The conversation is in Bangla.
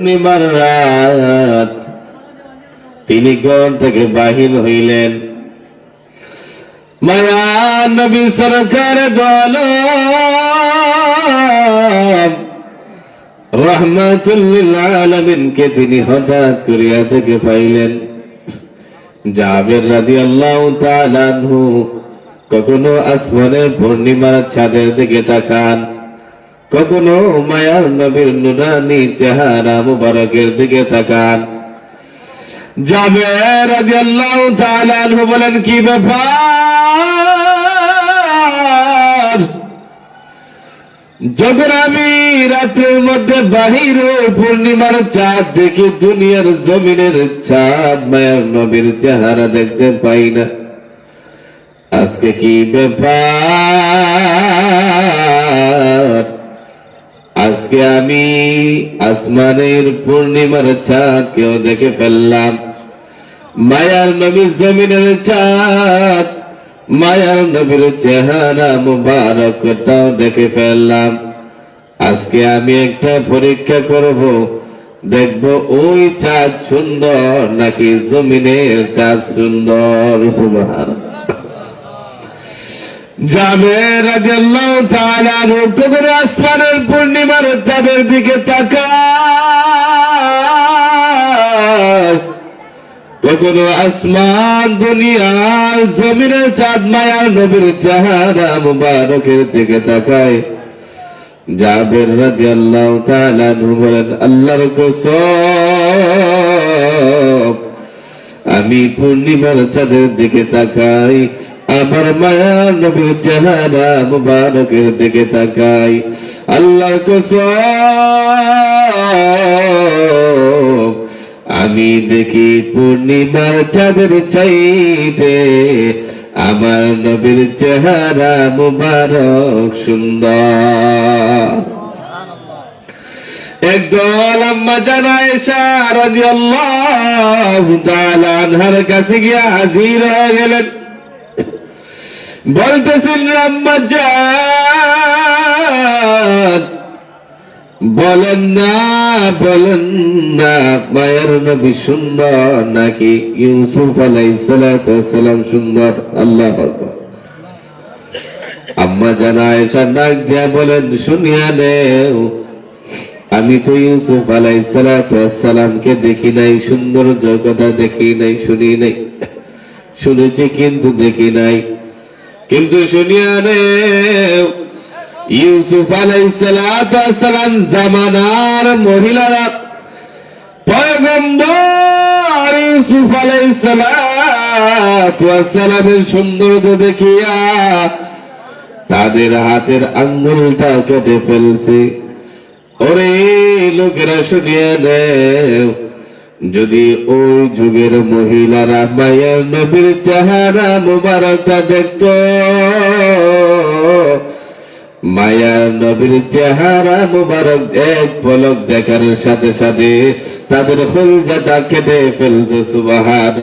পূর্ণিমার রাত তিনি ঘর থেকে বাহির হইলেন। মায়া নবী সরকার রাহমাতুল লিল আলামিনকে তিনি হঠাৎ করিয়া থেকে পাইলেন। জাবের রাদিয়াল্লাহু তাআলা আনহু কখনো আসমানের পূর্ণিমার চাঁদের দিকে তাকান, কখনো মায়ার নবীর নুরানি চেহারা মুবারকের দিকে তাকান। জাবের রাদিয়াল্লাহু তাআলা আনহু বলেন, কি ব্যাপার? যখন আমি রাতের মধ্যে বাহিরে পূর্ণিমার চাঁদ দেখি, দুনিয়ার জমিনের চাঁদ মায়ার নবীর চেহারা দেখতে পাই না। আজকে কি ব্যাপার? আজকে আমি আসমানের পূর্ণিমার চাঁদ কেউ দেখে ফেললাম, মায়ার নবীর জমিনের চাঁদ মায়ার নবীর চেহারা মুবারকটাও দেখে ফেললাম। আজকে আমি একটা পরীক্ষা করব, দেখব ওই চাঁদ সুন্দর নাকি জমিনের চাঁদ সুন্দর। সুবহানাল্লাহ। জাবের রাদিয়াল্লাহু তাআলা রূপগর আসমানের পূর্ণিমার চাঁদের দিকে তাকায়, কখনো আসমান দুনিয়ার জমিনের চাঁদ মায়ার নবীর চেহারা মুবারকের দিকে তাকায়। জাবের রাদিয়াল্লাহু তাআলা বলেন, আল্লাহর কসম, আমি পূর্ণিমার চাঁদের দিকে তাকাই, আমার মায়ার নবীর চেহারা মুবারকের দিকে তাকাই। আল্লাহর কসম, আমি দেখি পূর্ণিমার চাঁদের চাইতে আমার নবীর চেহারা মুবারক সুন্দর। একদল আম্মা জান আয়েশা রাদিয়াল্লাহু তাআলা আনহার কাছে গিয়ে হাজির হয়ে গেলেন। বলতেছেন, আম্মা জান, বলেন না মায়ের নবী সুন্দর নাকি ইউসুফ আলাইহিস সালাম সুন্দর? আল্লাহু আকবার। আম্মা জান আয়েশা ডাক দিয়া বলেন, শুনিয়া নেও, আমি তো ইউসুফ আলাইহিস সালামকে দেখি নাই, সৌন্দর্য কথা দেখি নাই, শুনি নাই। শুনেছি কিন্তু দেখি নাই। কিন্তু শুনিয়া নেও, ইউসুফ আলাইহিস সালাম জামানার মহিলারা পয়গম্বর ইউসুফ আলাইহিস সালামের সৌন্দর্য দেখিয়া তাদের হাতের আঙ্গুলটা কেটে ফেলছে। ওরে লোকেরা, শুনিয়া নেও, যদি ওই যুগের মহিলারা মায়ের নবীর চেহারা মুবারকটা দেখত, মায়ার নবীর চেহারা মুবারক এক পলক দেখার সাথে সাথে তাদের কলিজাটা কেটে ফেলতো। সুবহান।